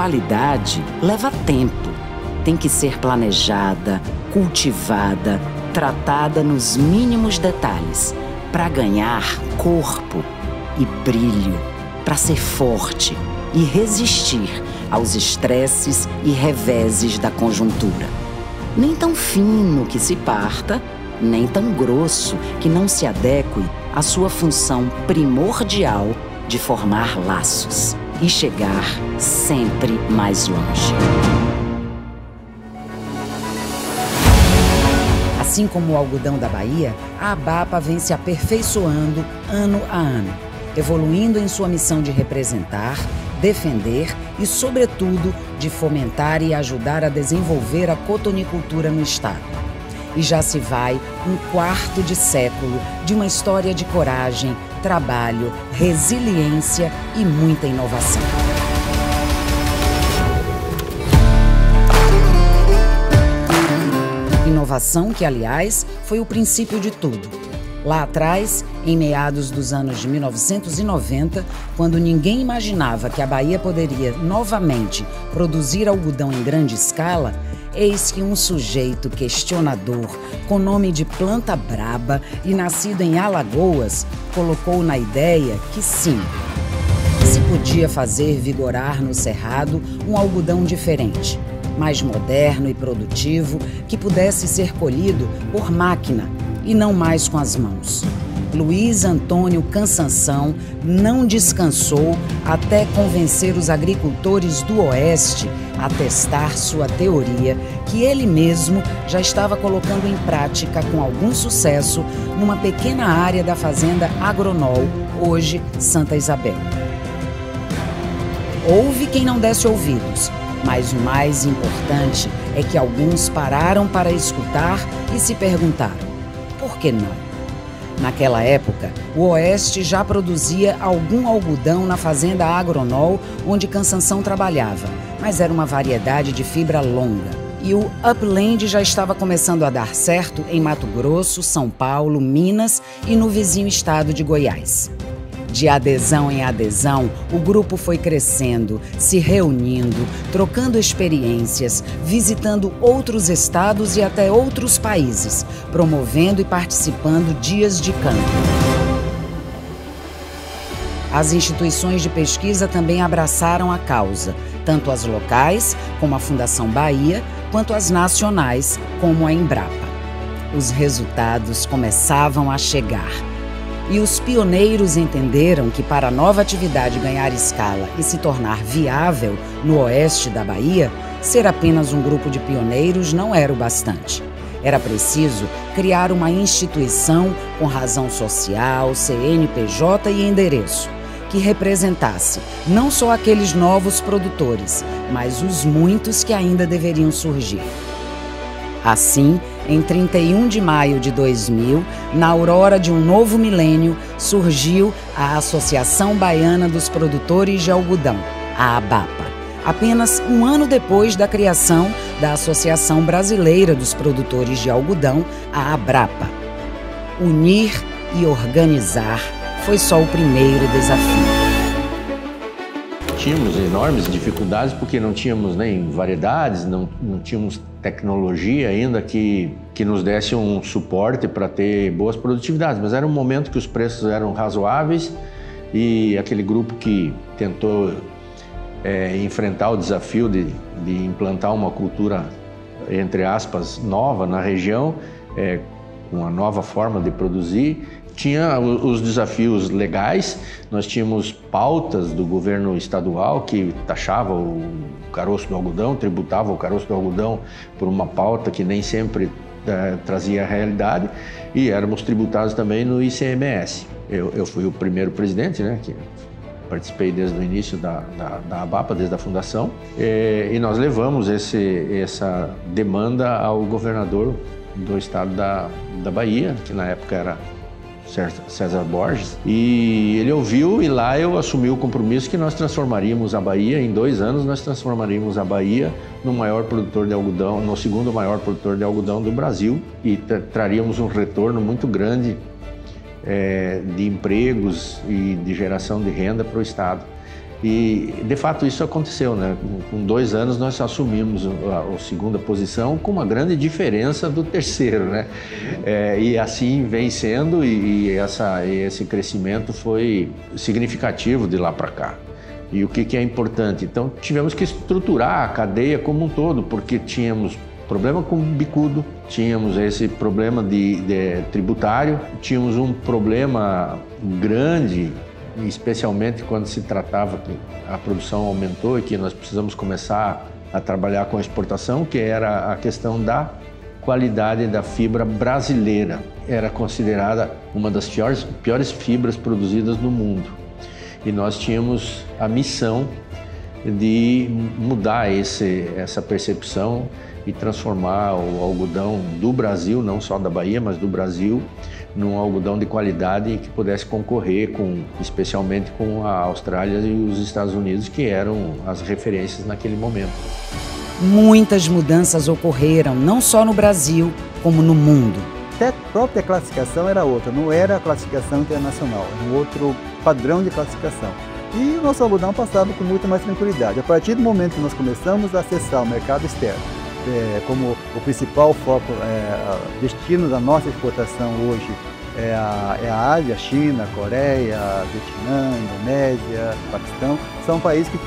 qualidade leva tempo. Tem que ser planejada, cultivada, tratada nos mínimos detalhes, para ganhar corpo e brilho, para ser forte e resistir aos estresses e reveses da conjuntura. Nem tão fino que se parta, nem tão grosso que não se adeque à sua função primordial de formar laços e chegar sempre mais longe. Assim como o algodão da Bahia, a Abapa vem se aperfeiçoando ano a ano, evoluindo em sua missão de representar, defender e, sobretudo, de fomentar e ajudar a desenvolver a cotonicultura no estado. E já se vai um quarto de século de uma história de coragem, trabalho, resiliência e muita inovação. Inovação que, aliás, foi o princípio de tudo. Lá atrás, em meados dos anos de 1990, quando ninguém imaginava que a Bahia poderia novamente produzir algodão em grande escala, eis que um sujeito questionador, com nome de Planta Braba e nascido em Alagoas, colocou na ideia que sim, se podia fazer vigorar no Cerrado um algodão diferente, mais moderno e produtivo, que pudesse ser colhido por máquina e não mais com as mãos. Luiz Antônio Cansanção não descansou até convencer os agricultores do Oeste a testar sua teoria, que ele mesmo já estava colocando em prática com algum sucesso numa pequena área da fazenda Agronol, hoje Santa Isabel. Houve quem não desse ouvidos, mas o mais importante é que alguns pararam para escutar e se perguntaram: por que não? Naquela época, o Oeste já produzia algum algodão na fazenda Agronol, onde Cansanção trabalhava, mas era uma variedade de fibra longa. E o Upland já estava começando a dar certo em Mato Grosso, São Paulo, Minas e no vizinho estado de Goiás. De adesão em adesão, o grupo foi crescendo, se reunindo, trocando experiências, visitando outros estados e até outros países, promovendo e participando dias de campo. As instituições de pesquisa também abraçaram a causa, tanto as locais, como a Fundação Bahia, quanto as nacionais, como a Embrapa. Os resultados começavam a chegar. E os pioneiros entenderam que para a nova atividade ganhar escala e se tornar viável no oeste da Bahia, ser apenas um grupo de pioneiros não era o bastante. Era preciso criar uma instituição com razão social, CNPJ e endereço, que representasse não só aqueles novos produtores, mas os muitos que ainda deveriam surgir. Assim, em 31 de maio de 2000, na aurora de um novo milênio, surgiu a Associação Baiana dos Produtores de Algodão, a ABAPA, apenas um ano depois da criação da Associação Brasileira dos Produtores de Algodão, a ABRAPA. Unir e organizar foi só o primeiro desafio. Tínhamos enormes dificuldades porque não tínhamos nem variedades, não tínhamos tecnologia ainda que nos desse um suporte para ter boas produtividades, mas era um momento que os preços eram razoáveis e aquele grupo que tentou enfrentar o desafio de implantar uma cultura, entre aspas, nova na região, com uma nova forma de produzir. Tinha os desafios legais, nós tínhamos pautas do governo estadual que taxava o caroço do algodão, tributava o caroço do algodão por uma pauta que nem sempre trazia a realidade, e éramos tributados também no ICMS. Eu fui o primeiro presidente, né, que participei desde o início da ABAPA, desde a fundação, e nós levamos essa demanda ao governador do estado da Bahia, que na época era César Borges, e ele ouviu, e lá eu assumi o compromisso que nós transformaríamos a Bahia, em 2 anos nós transformaríamos a Bahia no maior produtor de algodão, no segundo maior produtor de algodão do Brasil, e traríamos um retorno muito grande de empregos e de geração de renda para o estado. E, de fato, isso aconteceu, né? Com 2 anos nós assumimos a segunda posição com uma grande diferença do terceiro, né? E assim vem sendo e esse crescimento foi significativo de lá para cá. E o que é importante? Então, tivemos que estruturar a cadeia como um todo, porque tínhamos problema com bicudo, tínhamos esse problema de tributário, tínhamos um problema grande, especialmente quando se tratava que a produção aumentou e que nós precisamos começar a trabalhar com a exportação, que era a questão da qualidade da fibra brasileira. Era considerada uma das piores fibras produzidas no mundo. E nós tínhamos a missão de mudar essa percepção e transformar o algodão do Brasil, não só da Bahia, mas do Brasil, num algodão de qualidade que pudesse concorrer especialmente com a Austrália e os Estados Unidos, que eram as referências naquele momento. Muitas mudanças ocorreram, não só no Brasil, como no mundo. Até a própria classificação era outra, não era a classificação internacional, era um outro padrão de classificação. E o nosso algodão passava com muita mais tranquilidade. A partir do momento que nós começamos a acessar o mercado externo, como o principal foco, destino da nossa exportação hoje é a Ásia, China, Coreia, Vietnã, Indonésia, Paquistão, são países que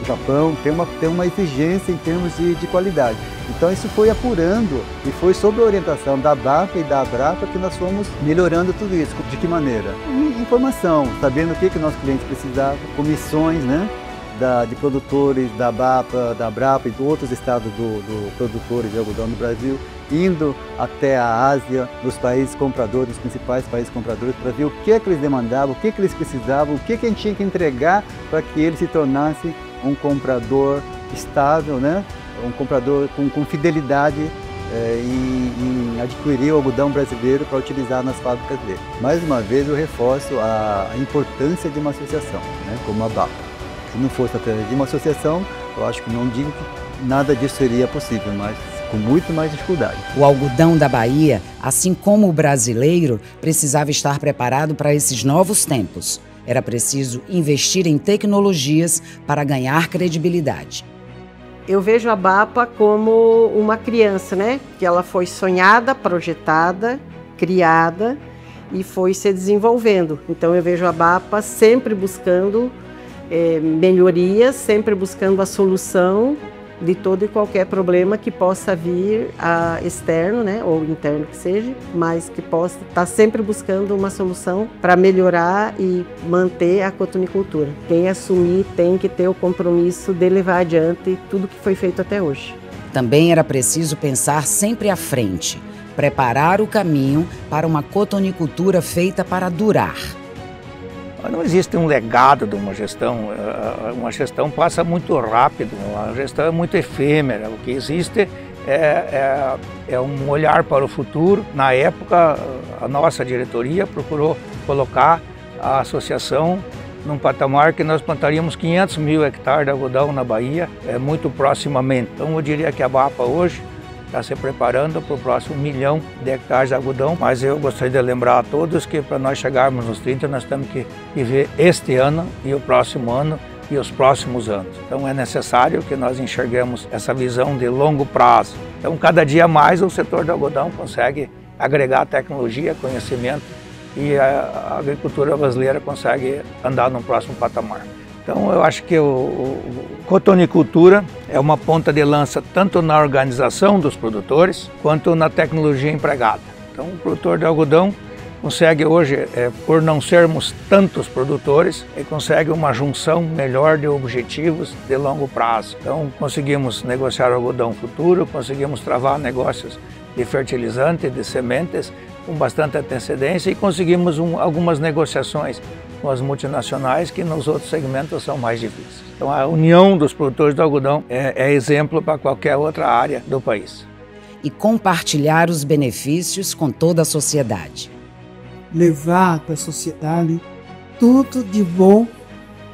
Japão tem uma exigência em termos de qualidade. Então isso foi apurando e foi sob a orientação da ABAPA e da Abrapa que nós fomos melhorando tudo isso. De que maneira? Informação, sabendo o que nossos clientes precisavam, comissões, né? De produtores da ABAPA, da Abrapa e de outros estados do produtores de algodão no Brasil, indo até a Ásia, nos países compradores, os principais países compradores, para ver o que eles demandavam, o que eles precisavam, o que a gente tinha que entregar para que ele se tornasse um comprador estável, né? Um comprador com fidelidade em adquirir o algodão brasileiro para utilizar nas fábricas dele. Mais uma vez eu reforço a importância de uma associação, né? Como a ABAPA. Se não fosse através de uma associação, eu acho que não digo que nada disso seria possível, mas com muito mais dificuldade. O algodão da Bahia, assim como o brasileiro, precisava estar preparado para esses novos tempos. Era preciso investir em tecnologias para ganhar credibilidade. Eu vejo a ABAPA como uma criança, né? Que ela foi sonhada, projetada, criada e foi se desenvolvendo. Então eu vejo a ABAPA sempre buscando melhorias, sempre buscando a solução de todo e qualquer problema que possa vir externo, né, ou interno que seja, mas que possa estar sempre buscando uma solução para melhorar e manter a cotonicultura. Quem assumir tem que ter o compromisso de levar adiante tudo que foi feito até hoje. Também era preciso pensar sempre à frente, preparar o caminho para uma cotonicultura feita para durar. Não existe um legado de uma gestão passa muito rápido, a gestão é muito efêmera, o que existe é um olhar para o futuro. Na época, a nossa diretoria procurou colocar a associação num patamar que nós plantaríamos 500 mil hectares de algodão na Bahia, muito proximamente. Então eu diria que a ABAPA hoje está se preparando para o próximo 1 milhão de hectares de algodão, mas eu gostaria de lembrar a todos que para nós chegarmos nos 30 nós temos que viver este ano e o próximo ano e os próximos anos. Então é necessário que nós enxerguemos essa visão de longo prazo. Então cada dia mais o setor do algodão consegue agregar tecnologia, conhecimento e a agricultura brasileira consegue andar no próximo patamar. Então eu acho que a cotonicultura é uma ponta de lança tanto na organização dos produtores quanto na tecnologia empregada. Então o produtor de algodão consegue hoje, por não sermos tantos produtores, ele consegue uma junção melhor de objetivos de longo prazo. Então conseguimos negociar o algodão futuro, conseguimos travar negócios de fertilizante, de sementes com bastante antecedência e conseguimos algumas negociações com as multinacionais que nos outros segmentos são mais difíceis. Então a união dos produtores de algodão é exemplo para qualquer outra área do país. E compartilhar os benefícios com toda a sociedade. Levar para a sociedade tudo de bom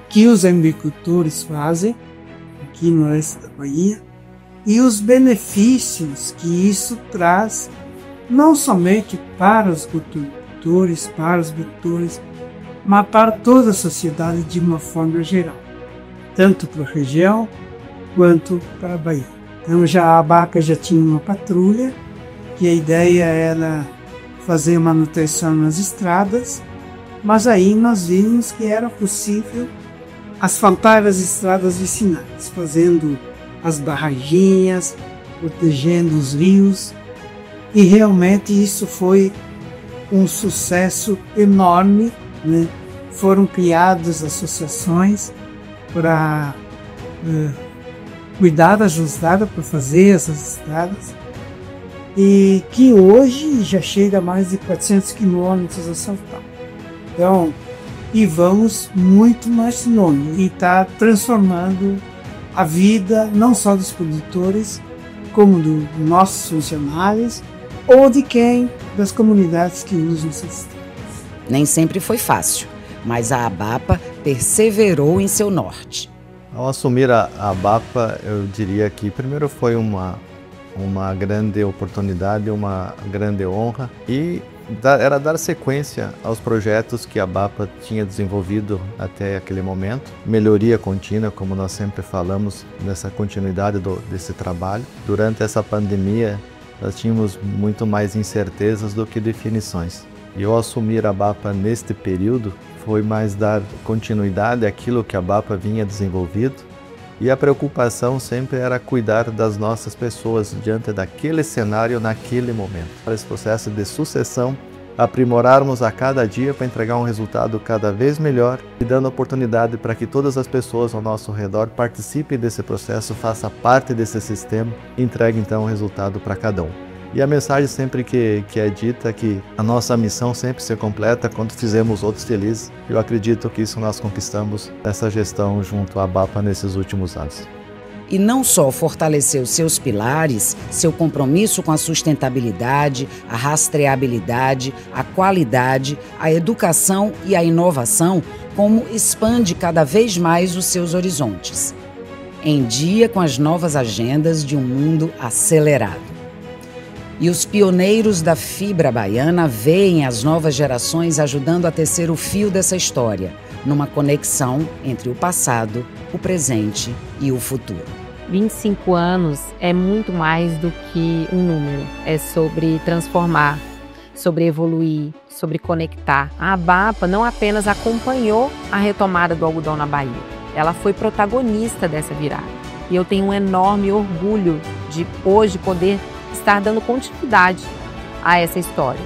que os agricultores fazem aqui no oeste da Bahia e os benefícios que isso traz não somente para os agricultores, mas para toda a sociedade de uma forma geral. tanto para a região quanto para a Bahia. Então a ABAPA já tinha uma patrulha, que a ideia era fazer manutenção nas estradas, mas aí nós vimos que era possível asfaltar as estradas vicinais, fazendo as barraginhas, protegendo os rios, e realmente isso foi um sucesso enorme, né? Foram criadas associações para cuidar da estrada, para fazer essas estradas, e que hoje já chega a mais de 400 quilômetros asfaltados. Então, e vamos muito mais longe, e está transformando a vida não só dos produtores, como dos nossos funcionários, ou de quem, das comunidades que usam essas estradas. Nem sempre foi fácil, mas a ABAPA perseverou em seu norte. Ao assumir a ABAPA, eu diria que primeiro foi uma grande oportunidade, uma grande honra, e era dar sequência aos projetos que a ABAPA tinha desenvolvido até aquele momento. Melhoria contínua, como nós sempre falamos, nessa continuidade desse trabalho. Durante essa pandemia, nós tínhamos muito mais incertezas do que definições. E ao assumir a ABAPA neste período, foi mais dar continuidade àquilo que a ABAPA vinha desenvolvido, e a preocupação sempre era cuidar das nossas pessoas diante daquele cenário, naquele momento. Para esse processo de sucessão, aprimorarmos a cada dia para entregar um resultado cada vez melhor e dando oportunidade para que todas as pessoas ao nosso redor participem desse processo, façam parte desse sistema e entreguem então o resultado para cada um. E a mensagem sempre que é dita é que a nossa missão sempre se completa quando fizemos outros felizes. Eu acredito que isso nós conquistamos nessa gestão junto à ABAPA nesses últimos anos. E não só fortaleceu seus pilares, seu compromisso com a sustentabilidade, a rastreabilidade, a qualidade, a educação e a inovação, como expande cada vez mais os seus horizontes. Em dia com as novas agendas de um mundo acelerado. E os pioneiros da fibra baiana veem as novas gerações ajudando a tecer o fio dessa história, numa conexão entre o passado, o presente e o futuro. 25 anos é muito mais do que um número. É sobre transformar, sobre evoluir, sobre conectar. A ABAPA não apenas acompanhou a retomada do algodão na Bahia, ela foi protagonista dessa virada. E eu tenho um enorme orgulho de hoje poder estar dando continuidade a essa história,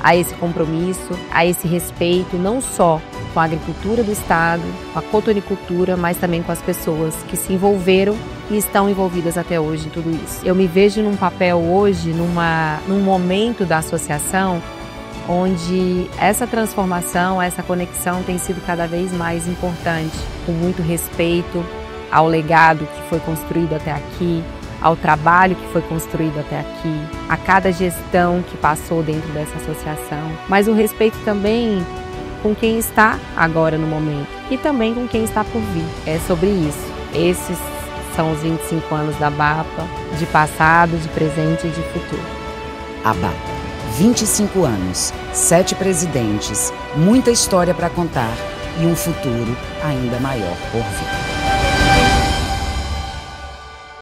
a esse compromisso, a esse respeito, não só com a agricultura do estado, com a cotonicultura, mas também com as pessoas que se envolveram e estão envolvidas até hoje em tudo isso. Eu me vejo num papel hoje, num momento da associação, onde essa transformação, essa conexão tem sido cada vez mais importante, com muito respeito ao legado que foi construído até aqui, ao trabalho que foi construído até aqui, a cada gestão que passou dentro dessa associação, mas o respeito também com quem está agora no momento e também com quem está por vir. É sobre isso. Esses são os 25 anos da ABAPA, de passado, de presente e de futuro. ABAPA, 25 anos, 7 presidentes, muita história para contar e um futuro ainda maior por vir.